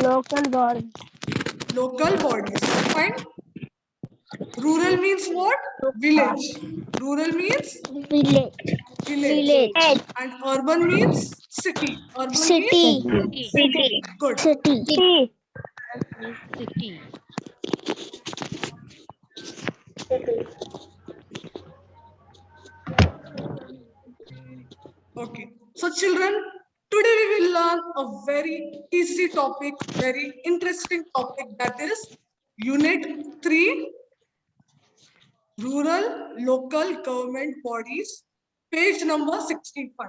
Local body. Local bodies. Fine. Rural means what? Village. Rural means Village. village. And urban means city. Urban City. means city. Good. City. City. Okay. So children, today we will learn a very easy topic, very interesting topic, that is Unit 3, Rural Local Government Bodies, page number 65.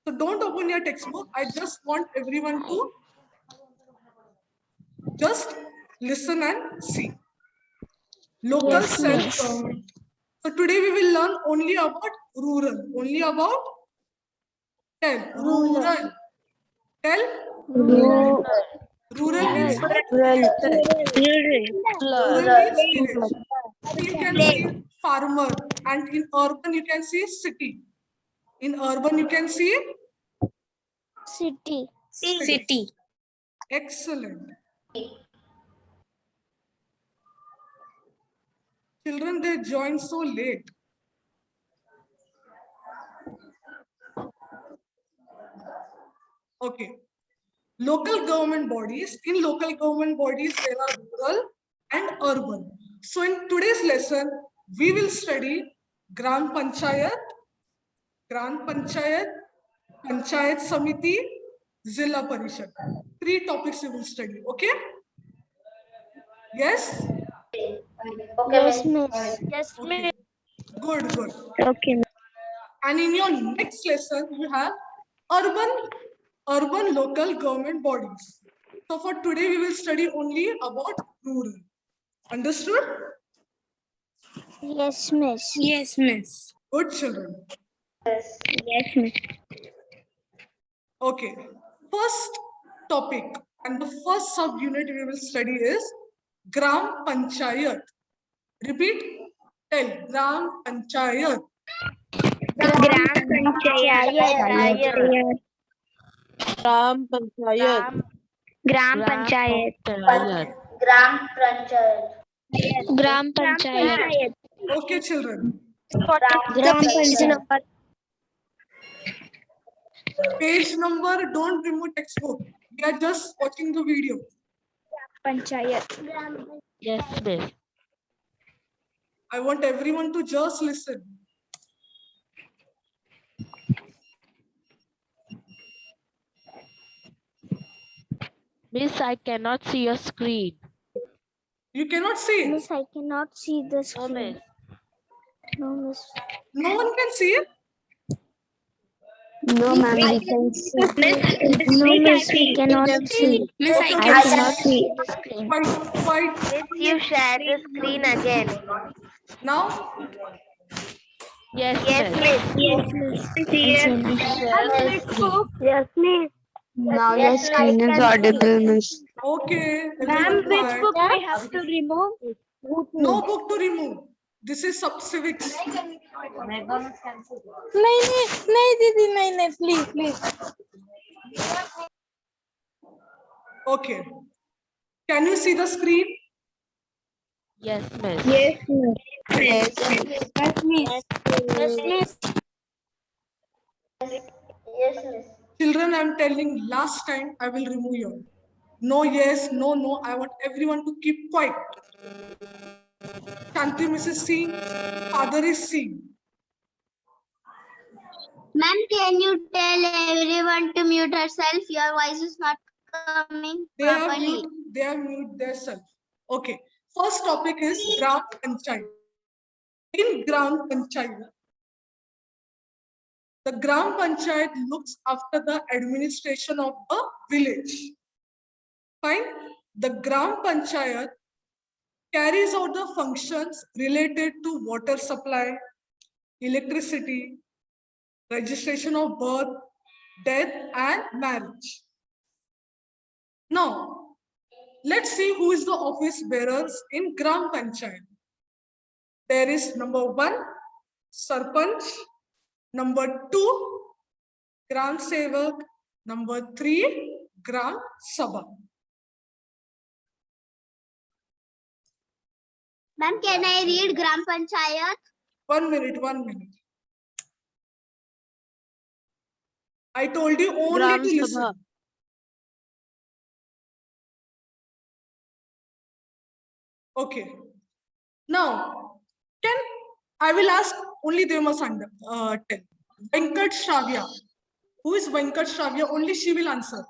So don't open your textbook. I just want everyone to just listen and see. Local Yes, self-government. So today we will learn only about rural. Only about rural. Tell. Rural. Rural means what? Rural. Rural means village. So you can see farmer, and in urban you can see city. In urban you can see City. city. Excellent. Children, they join so late. Okay. Local government bodies. In local government bodies, there are rural and urban. So in today's lesson, we will study Gram Panchayat, Panchayat Samiti, Zilla Parishad. 3 topics we will study. Okay? Yes? Yes, miss. Yes, Okay. Good, good. Okay. And in your next lesson, you have urban local government bodies. So for today, we will study only about rural. Understood? Yes, miss. Yes, miss. Good children. Yes, miss. Okay. First topic and the first subunit we will study is Gram Panchayat. Repeat. Tell. Gram Panchayat. Gram Panchayat. Gram Panchayat. Gram Panchayat. Gram Panchayat. Okay, children. Gram Panchayat. Page number, don't remove textbook. We are just watching the video. Panchayat. Yes, miss. I want everyone to just listen. Miss, I cannot see your screen. You cannot see. Miss, I cannot see the No, screen. miss. No, miss. No one can see it. No, ma'am, we can see. No, miss, we cannot see. Miss, Okay, I cannot see the screen. Fight. You share the screen again. Now, Yes, Yes, miss. Share the screen. Yes, miss. Now your screen is audible, miss. okay. Ma'am, everyone which quiet. book I have to remove? No book to remove. This is sub-civics. नहीं दीदी नहीं please Okay. Can you see the screen? Yes, miss. Yes, miss. Children, I'm telling last time I will remove you. No, yes, no. I want everyone to keep quiet. Shanti Miss is seeing, father is seeing. Ma'am, can you tell everyone to mute herself? Your voice is not coming They have properly. mute themselves. Okay. First topic is Gram Panchayat. In Gram Panchayat, the Gram Panchayat looks after the administration of a village. Fine. The Gram Panchayat carries out the functions related to water supply, electricity, registration of birth, death, and marriage. Now, let's see who is the office bearers in Gram Panchayat. There is number 1, Sarpanch, number 2, Gram Sevak, number 3, Gram Sabha. Ma'am, can I read Gram Panchayat? 1 minute, 1 minute. I told you only Gram to listen. Sabha. Okay. Now, I will ask only they must tell. Venkat Shravya. Who is Venkat Shravya? Only she will answer.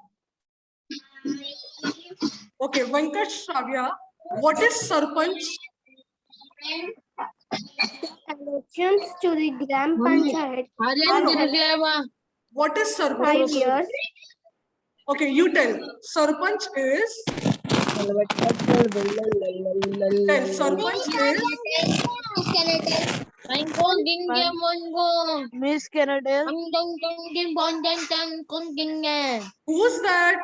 Okay, Venkat Shravya. What is Sarpanch? Elections to the Gram Panchayat What is 5 Sarpanch? years. Okay, you tell. Sarpanch is. Tell. Sarpanch is. Miss Canada. Who's that?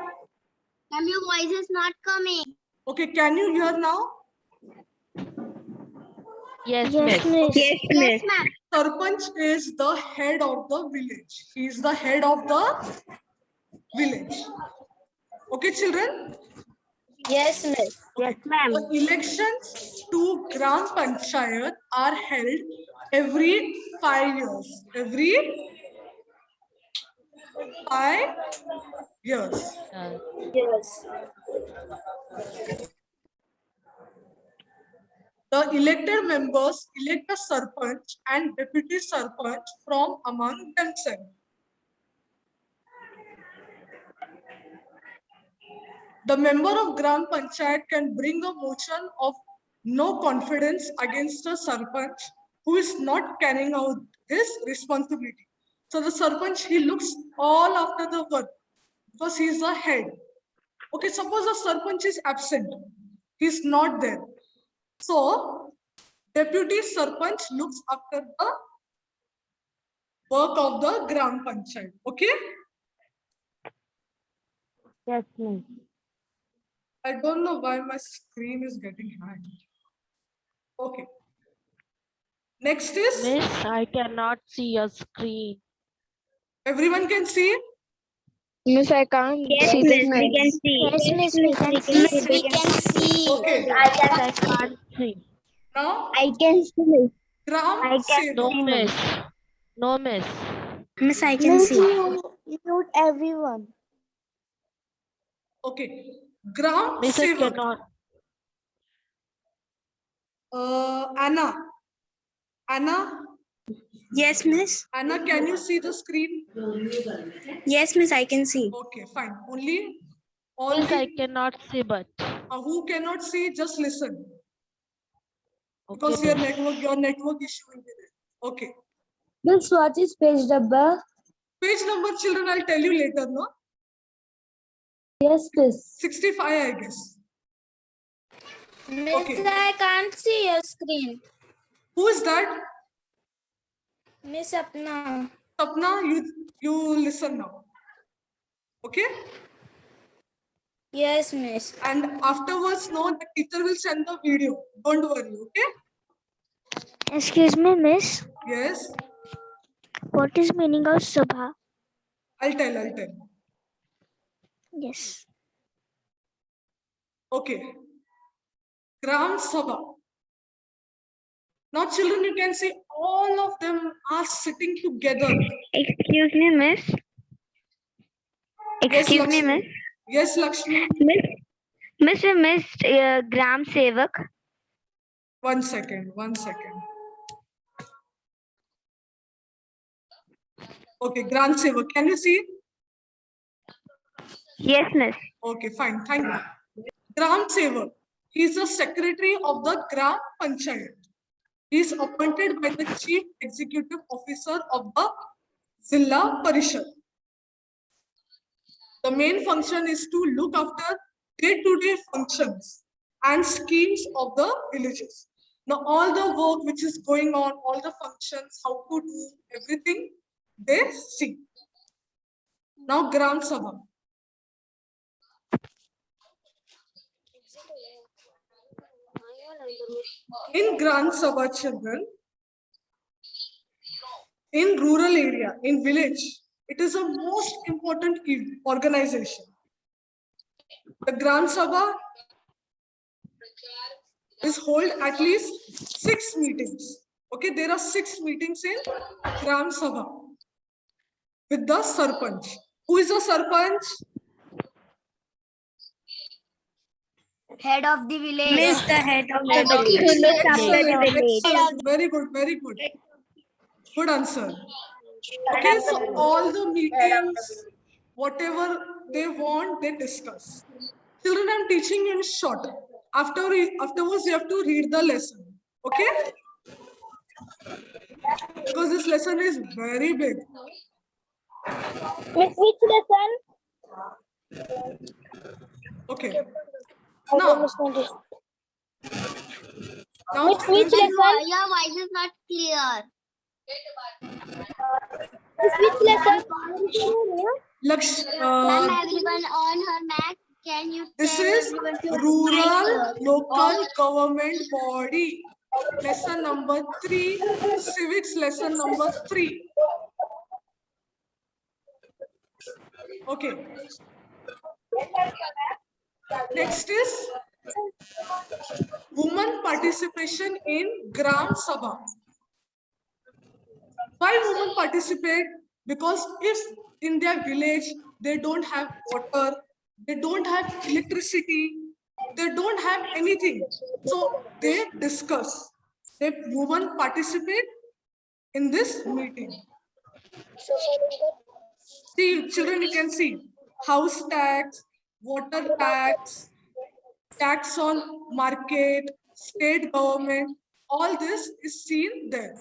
Ma'am, your voice is not coming. Okay, can you hear now? Yes, Yes, miss. miss. Yes, ma'am. Sarpanch is the head of the village. He is the head of the village. Okay, children? Yes, miss. Yes, ma'am. The elections to Gram Panchayat are held every 5 years. Every 5 years. Yes. The elected members elect a Sarpanch and deputy Sarpanch from among themselves. The member of Gram Panchayat can bring a motion of no confidence against a Sarpanch who is not carrying out his responsibility. So the Sarpanch, he looks all after the work because he is the head. Okay, suppose the Sarpanch is absent. He is not there. So deputy Sarpanch looks after the work of the Gram Panchayat. Okay? Yes, miss. I don't know why my screen is getting hanged. Okay. Next is, Miss, I cannot see your screen. everyone can see? Miss, I can't see miss, the we can see. Yes, miss, we can see. Miss, we can see. Okay. Yes, I can't see. Now, I can see. Gram I can No, Sevak. miss. No, miss. Miss, I can Miss, see. you mute everyone. Okay. Gram Miss, I Sevak. cannot. Anna. Anna, Yes, miss. Anna, can you see the screen? Yes, miss, I can see. Okay, fine. Only all Miss, I the cannot see, but. who cannot see, just listen. Okay, Because your miss. network issue will be there. Okay. Miss, what is page number? Page number, children, I'll tell you later, no? Yes, miss. 65, I guess. Miss, Okay. I can't see your screen. Who is that? Miss Apna. Sapna, you listen now. Okay? Yes, miss. And afterwards, no, the teacher will send the video. Don't worry, okay? Excuse me, miss. Yes, What is meaning of Subha? I'll tell. Yes. Okay. Gram Sabha. Now, children, you can see all of them are sitting together. Excuse me, miss. Excuse me, Lakshmi. miss. Yes, Lakshmi. Miss, we missed Gram Sevak. 1 second. Okay, Gram Sevak. Can you see? Yes, miss. Okay, fine. Thank you. Gram Sevak. He is the secretary of the Gram Panchayat. He is appointed by the chief executive officer of the Zilla Parishad. The main function is to look after day-to-day functions and schemes of the villages. Now, all the work which is going on, all the functions, how to do everything, they see. Now, Gram Sabha. In Gram Sabha, children, in rural area, in village, it is a most important organization. The Gram Sabha is hold at least 6 meetings. Okay, there are 6 meetings in Gram Sabha with the Sarpanch. Who is the Sarpanch? Head of the village. Miss the head of Head the of the village. village. After the Excellent, village. excellent. Very good, very good. Good answer. Okay, so all the meetings, whatever they want, they discuss. Children, I'm teaching in short. Afterwards, you have to read the lesson. Okay? Because this lesson is very big. Miss, which lesson? Okay. Now, Miss, which children, lesson? Your voice is not clear. Miss, which lesson? Ma'am, everyone on her Mac, can you this tell is everyone to rural local government body. Lesson number 3, civics lesson number 3. Okay. Next is women participation in Gram Sabha. Why women participate? Because if in their village they don't have water, they don't have electricity, they don't have anything, so they discuss. The women participate in this meeting. See, children, you can see house tax, water tax, tax on market, state government, all this is seen there.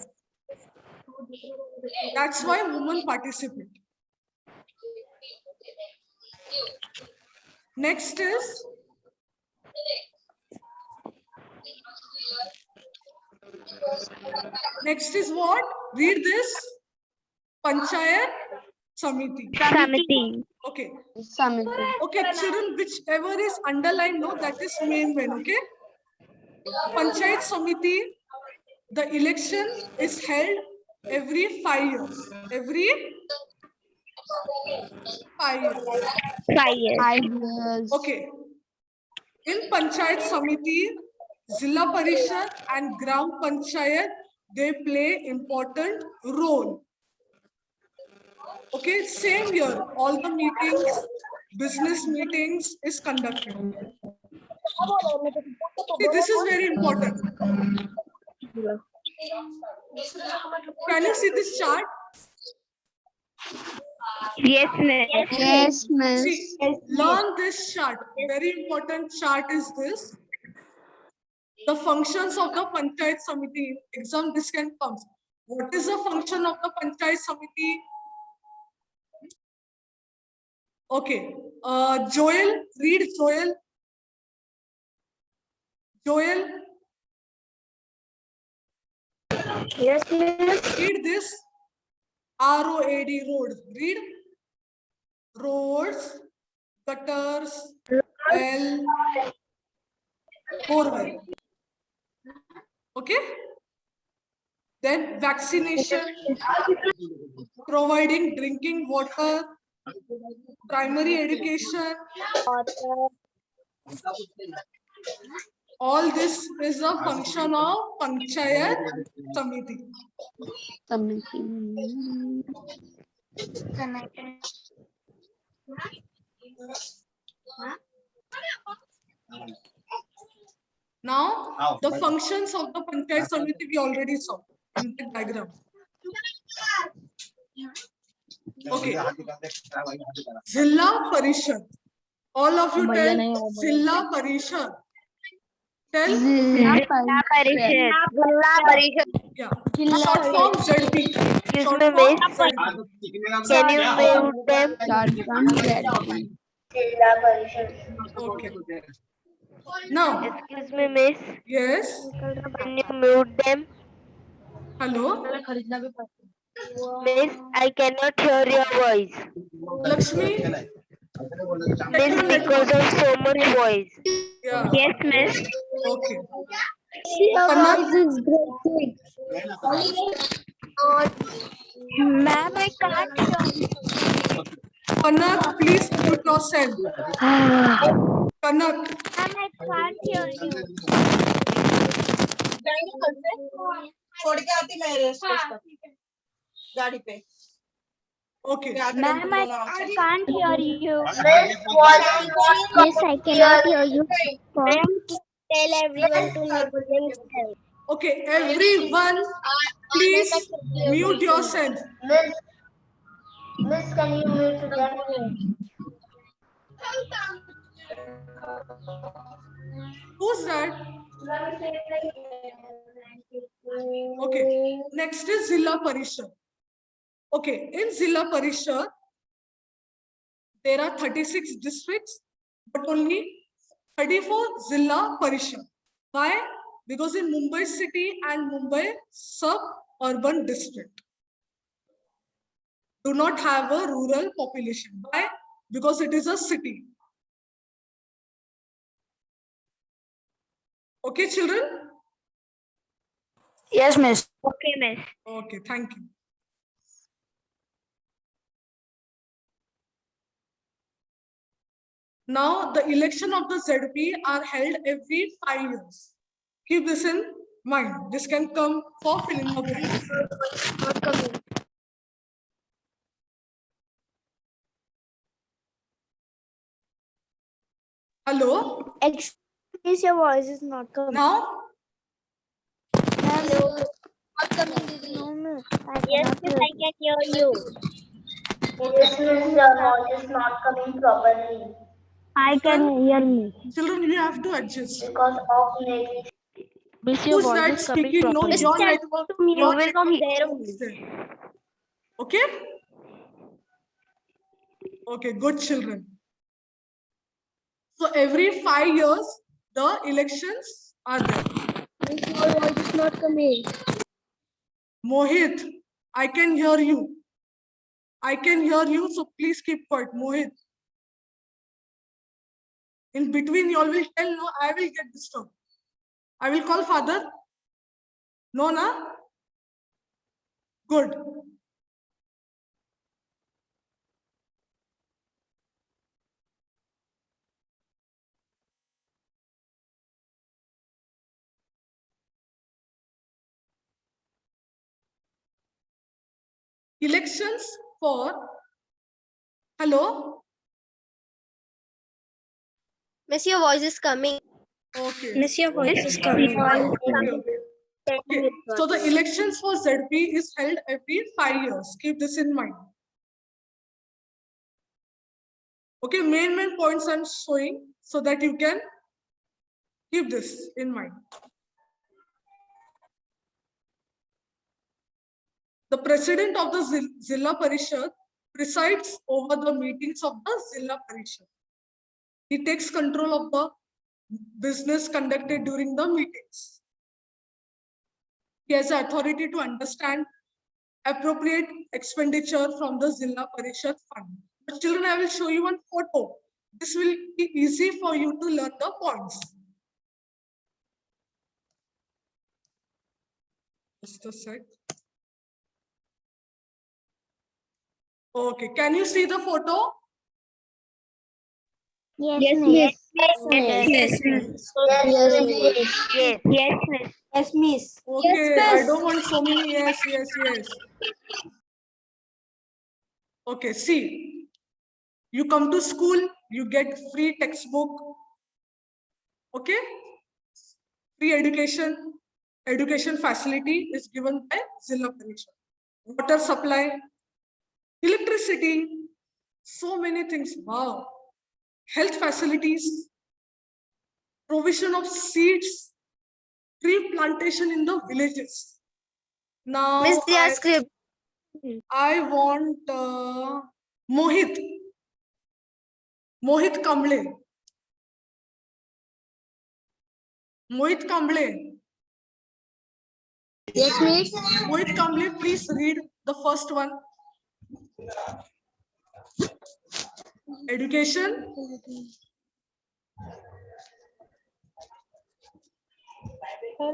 That's why women participate. Next is what? Read this. Panchayat Samiti. Samiti. Okay. Samiti. Okay, children, whichever is underlined, no, that is main. Okay. Panchayat Samiti, the election is held every 5 years. Every 5 years. 5 years. 5 years. Okay. In Panchayat Samiti, Zilla Parishad and Gram Panchayat, they play important role. Okay, same year, all the meetings, business meetings is conducted. See, this is very important. Can you see this chart? Yes, miss. Yes, miss. See, learn this chart. Very important chart is this. The functions of the Panchayat Samiti. Exam, this can come. What is the function of the Panchayat Samiti? Okay. Joel, read Joel. Joel. Yes, miss. Read this. ROAD, road. Read. Roads, gutters, well, borewell. Okay. Then vaccination, providing drinking water, primary education. All this is a function of Panchayat Samiti. Now, the functions of the Panchayat Samiti we already saw in the diagram. Okay. Zilla Parishad. All of you tell Zilla Parishad. Tell. Zilla Parishad. Yeah. Short form ZP. Short me, form miss. ZP. Can you mute them? Okay. Now, Excuse me, miss. yes. Can you mute them? Hello. Miss, I cannot hear your voice. Lakshmi. Miss, because of so much voice. Yeah. Yes, miss. Okay. Ma'am, I can't hear. Panak, please mute yourself. Kanak. Ma'am, I can't hear you. छोड़ के आती मैं rest गाड़ी पे Okay. Ma'am, I can't hear you. Yes, I cannot hear you. Tell everyone to mute themselves. Okay, everyone, please mute yourself. Miss, can you mute them? Who's that? Okay, next is Zilla Parishad. Okay, in Zilla Parishad, there are 36 districts, but only 34 Zilla Parishad. Why? Because in Mumbai city and Mumbai suburban district do not have a rural population. Why? Because it is a city. Okay, children? Yes, miss. Okay, miss. Okay, thank you. Now, the election of the ZP are held every 5 years. Keep this in mind. This can come for filling the blanks. Hello? Excuse, your voice is not coming. Now? Hello. No, miss. Yes, miss, I can hear you. Yes, miss, your voice is not coming properly I can hear me. Children, you have to adjust. because of network. Miss, your Who's voice that is coming speaking? No, properly. your Mr. network. You your will come network there is there. Okay? Okay, good children. So every 5 years, the elections are there. Your voice is not coming. Mohit, I can hear you. I can hear you, so please keep quiet. Mohit. In between, you all will tell, no, I will get disturbed. I will call father. No, na? Good. Elections for, hello? Miss, your voice is coming. Okay. Miss, your voice is coming. Okay. So the elections for ZP is held every 5 years. Keep this in mind. Okay, main points I'm showing so that you can keep this in mind. The president of the Zilla Parishad presides over the meetings of the Zilla Parishad. He takes control of the business conducted during the meetings. He has the authority to understand appropriate expenditure from the Zilla Parishad fund. But children, I will show you one photo. This will be easy for you to learn the points. Just a sec. Okay, can you see the photo? Yes, miss. Yes, miss. Yes, Yes, miss. Yes, miss. Okay, I don't want so many yes. Okay, see, you come to school, you get free textbook. Okay, free education facility is given by Zilla Parishad. Water supply, electricity, so many things. Wow. Health facilities, provision of seeds, tree plantation in the villages. Now, Miss, their script. I want Mohit Kamble. Mohit Kamble. yes, miss. Mohit Kamble, please read the first one. Education.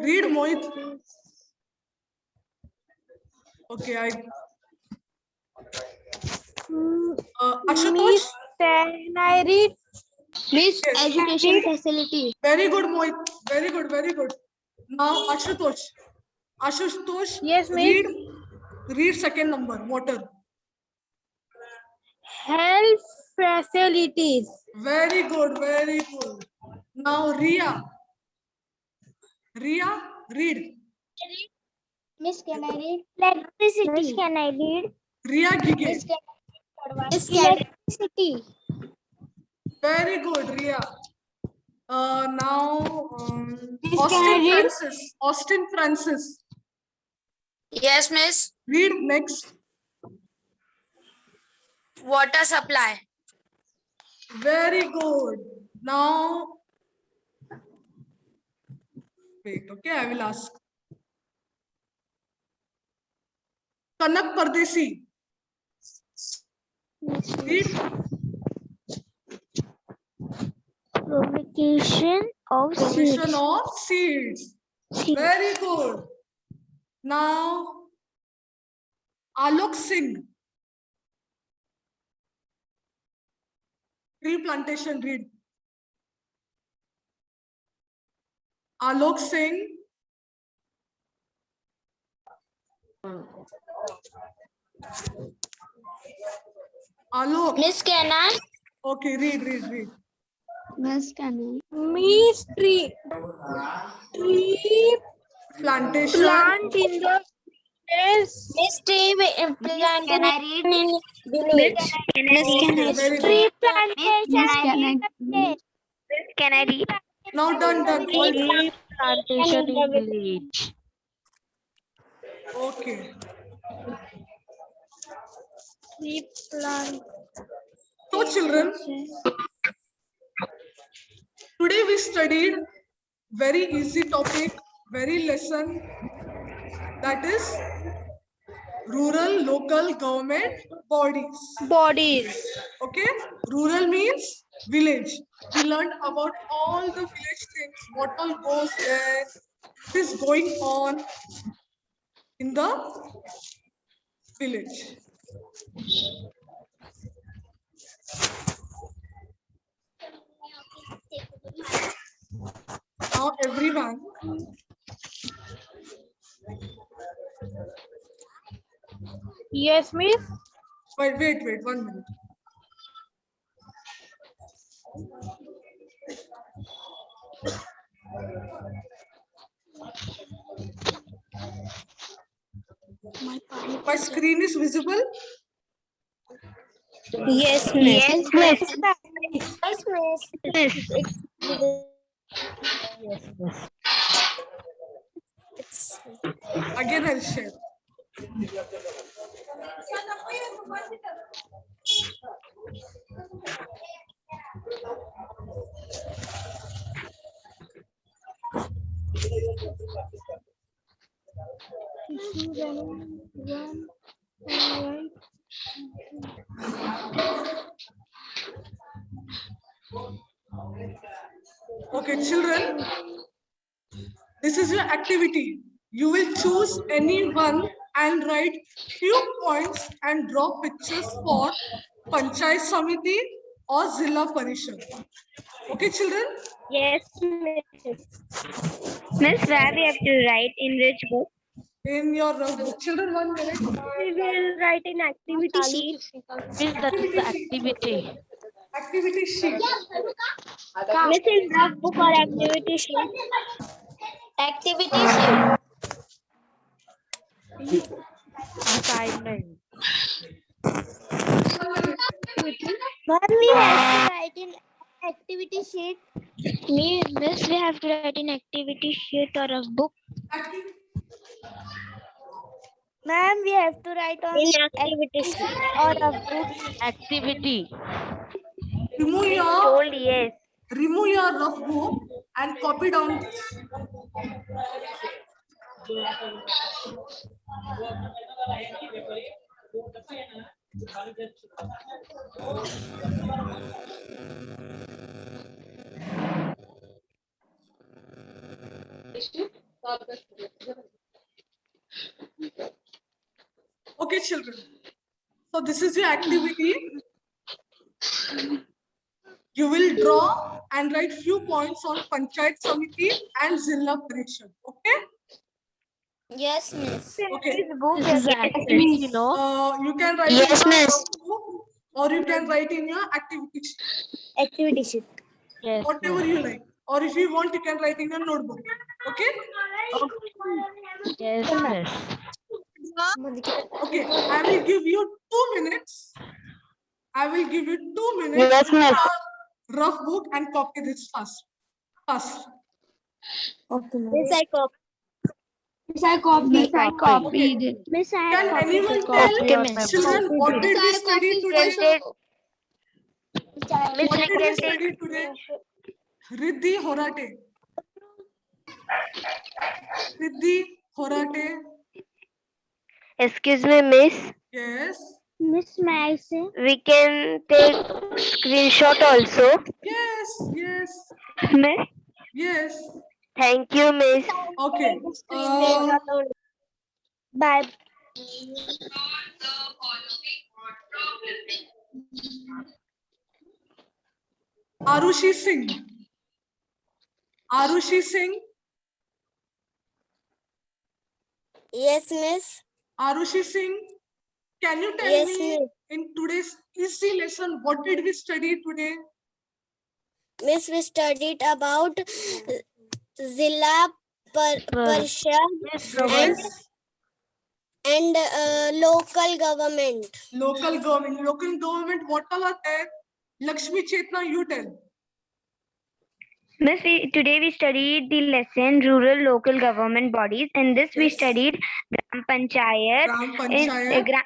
Read Mohit. Okay, Ashutosh. Can I read? Miss, Yes. education facility. Very good, Mohit. Very good, very good. Now, Ashutosh. Ashutosh, Yes, miss. read second number, water. Health facilities. Very good, very good. Now, Ria. Ria, read. Miss, can I read? Miss, Electricity. can I read? Ria Gige. Miss, can I read? Electricity. Very good, Ria. Now, Miss, Austin can I read? Francis. Austin Francis. Yes, miss. Read next. Water supply. Very good. Now, wait, okay, I will ask. Kanak Pardesi. Read. Provocation of Provision seeds. of seeds. Very good. Now, Alok Singh. Tree plantation, read. Alok Singh. Alok. Miss, can I? Okay, read. Miss, can Miss, tree Plantation. plant in the place. Miss, tree plant. Can I read? Village. Okay, very Tree good. plantation. Can I read? Now done. All done. Tree plantation in village. Okay. Tree plant. So children, today we studied very easy topic, very lesson, that is rural local government bodies. Bodies. Okay, rural means village. We learned about all the village things, what all goes there, what is going on in the village. Now everyone, Yes, miss. wait, 1 minute. My screen is visible. Yes, miss. Yes, miss. Yes, miss. Yes, yes. Again, I'll share. Okay, children, this is your activity. You will choose any one and write few points and draw pictures for Panchayat Samiti or Zilla Parishad. Okay, children? Yes, miss. Miss, where we have to write in which book? In your book. Children, 1 minute. We will write in activity sheet. Miss, that is the activity. Activity sheet. Miss, in rough book or activity sheet? Activity sheet. Assignment. Ma'am, we have to write in activity sheet. Miss, we have to write in activity sheet or a book. Ma'am, we have to write on In activity sheet. or a book. Activity. Yes. Remove your rough book and copy down this. Okay, children. So this is your activity. You you will draw and write few points on Panchayat Samiti and Zilla Parishad. Okay? Yes, miss. Okay. This is activity, you know. You can write Yes, in your miss. notebook or you can write in your activity sheet, Activity sheet. Yes, whatever miss. you like. Or if you want, you can write in your notebook. Okay? Yes, miss. Okay. I will give you 2 minutes. I will give you 2 minutes. Yes, miss. Rough book and copy this fast. Fast. Miss, I copy. Okay. Miss, I Can anyone Copy tell on my children book. what did we study today? Miss, What I did we can study take. today? Riddhi Horate. Riddhi Horate. Excuse me, Miss. Yes. Miss, may I say? We can take screenshot also. Yes. Yes. Miss, Yes. thank you, Miss. Okay. Bye. Arushi Singh. Arushi Singh. Yes, Miss. Arushi Singh. Can you tell Yes, me Miss. in today's easy lesson what did we study today? Miss, we studied about Zilla Parishad Yes. and local government. Local government. Local government. What all are there? Lakshmi Chetna, you tell. Miss, today we studied the lesson rural local government bodies. In this we Yes. studied Gram Panchayat. Gram In, Panchayat.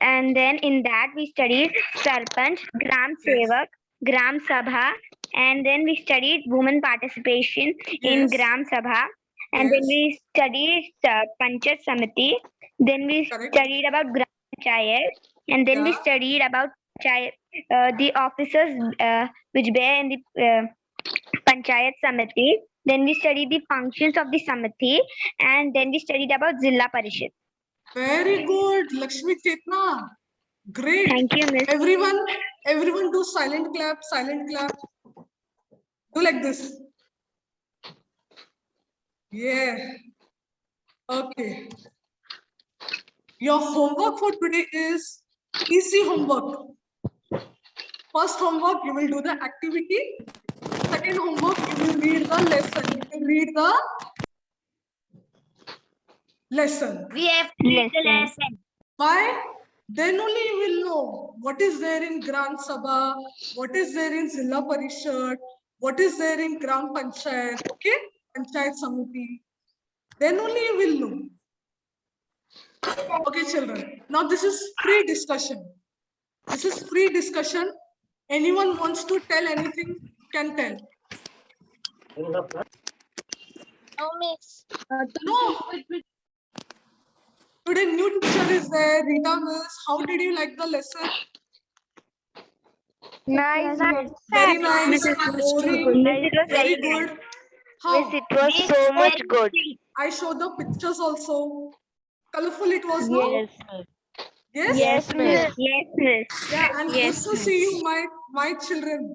and then in that we studied Sarpanch, Gram Sevak, Gram Sabha, and then we studied women participation in Yes. Gram Sabha, and then Yes. we studied Panchayat Samiti. Then we Correct. studied about Gram Panchayat, and then we Yeah. studied about the officers which bear in the Panchayat Samiti. Then we studied the functions of the Samiti, and then we studied about Zilla Parishad. Very good. Lakshmi Chetna. Great. Thank you, Miss. Everyone do silent clap, silent clap. Do like this. Yeah. Okay. Your homework for today is easy homework. First homework, you will do the activity. Second homework, you will read the lesson. You will read the lesson. We have to read the Lesson. lesson. Why? Then only you will know what is there in Gram Sabha, what is there in Zilla Parishad, what is there in Gram Panchayat, okay? Panchayat Samiti. Then only you will know. Okay, children. Now this is free discussion. This is free discussion. Anyone wants to tell anything, can tell. No, Miss. No. Today new teacher is there, Rita Miss. How did you like the lesson? Nice, Miss. Very nice. Miss, it was too Very, good. Miss, it was very very good. nice. How? Miss, it was so much good. I showed the pictures also. Colorful it was, no? Yes, miss. Yes? Yes, miss. Yes, Miss. Yeah, and Yes, good to see you, my children.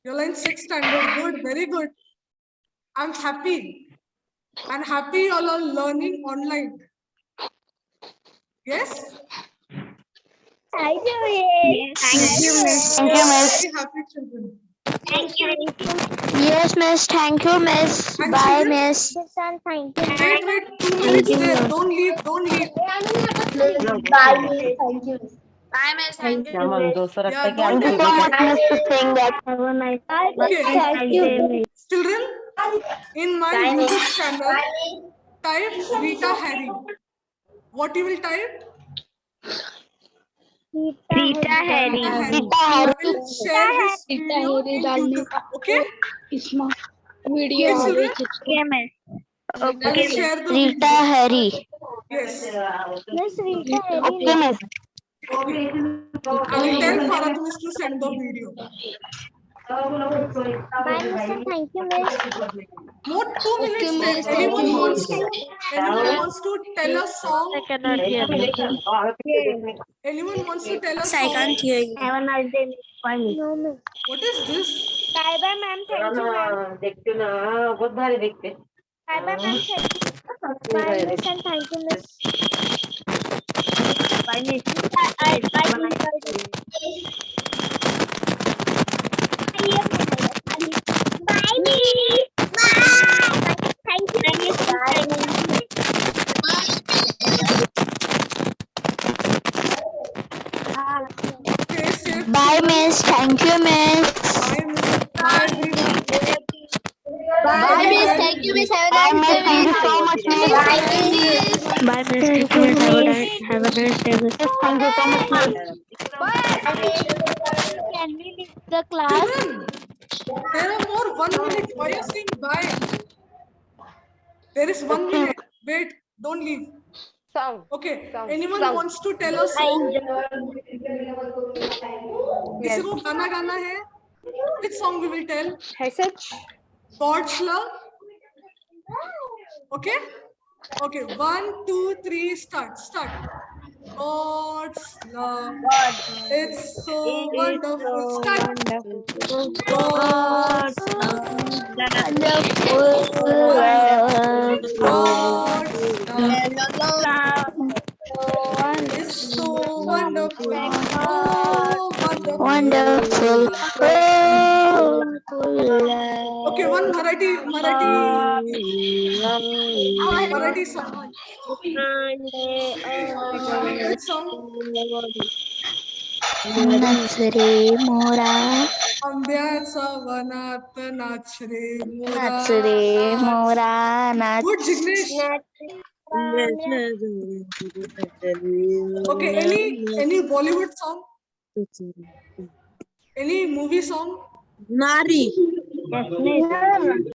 You're in 6th standard. Good, very good. I'm happy. I'm happy you all are learning online. Yes? Thank you, Miss. Thank you, Miss. Thank you, miss. Very happy children. Thank you. Yes, miss. Thank you, miss. And Bye, children? miss. Thank you. Wait, 2 minutes there. Don't leave, don't leave. Bye, miss. Thank you. Bye, miss. Thank you. Yeah, don't Thank you so much, miss, for saying that. Have a nice Okay. nice day, Miss. Children, in my YouTube channel, type Rita Harry. What you will type? Rita Harry. Rita Harry. I will share this video in YouTube. Okay? Okay, children? Okay, Miss. I will Okay, share the Rita video. Harry. Yes. Miss Rita Harry. Okay, miss. Okay. I will tell Farad Miss to send the video. Thank you, miss. More 2 minutes. miss. Anyone Thank you, wants miss. to? Anyone wants to tell a song? I cannot hear you. Anyone wants to tell a I song? can't hear you. Have a nice day. Bye, miss. No, miss. What is this? Bye bye, ma'am. Thank you, ma'am. देखते ना बहुत भारी देखते Bye bye, ma'am. Thank you. Bye, miss, and thank you, miss. Bye, miss. Bye, miss. Bye. Thank you, miss. Stay safe. Bye, miss. Thank you, miss. Bye, miss. Bye, everyone. Bye, miss. Thank you, miss. Have a nice day, Thank you miss. so much, miss. Bye, miss. Bye, miss. Thank you, miss. Have a nice day, miss. Thank you so much, miss. Can we leave the class? Children, there are more 1 minute. Why are you saying bye? There is 1 minute. Wait, don't leave. song Okay. Song. Anyone Song. wants to tell a song? किसी को गाना गाना है? Which song we will tell? है सच God's love. Okay. Okay. 1, 2, 3. Start. God's love. It's so wonderful. Start. God's love. God's love. It's so wonderful. Oh, wonderful. Okay, one Marathi song. Which song? नाच रे मोरा आंब्याचा वनात नाच रे मोरा. नाच रे मोरा नाच Good, Jignesh. Okay, any Bollywood song? Any movie song? Nari. Yes, miss.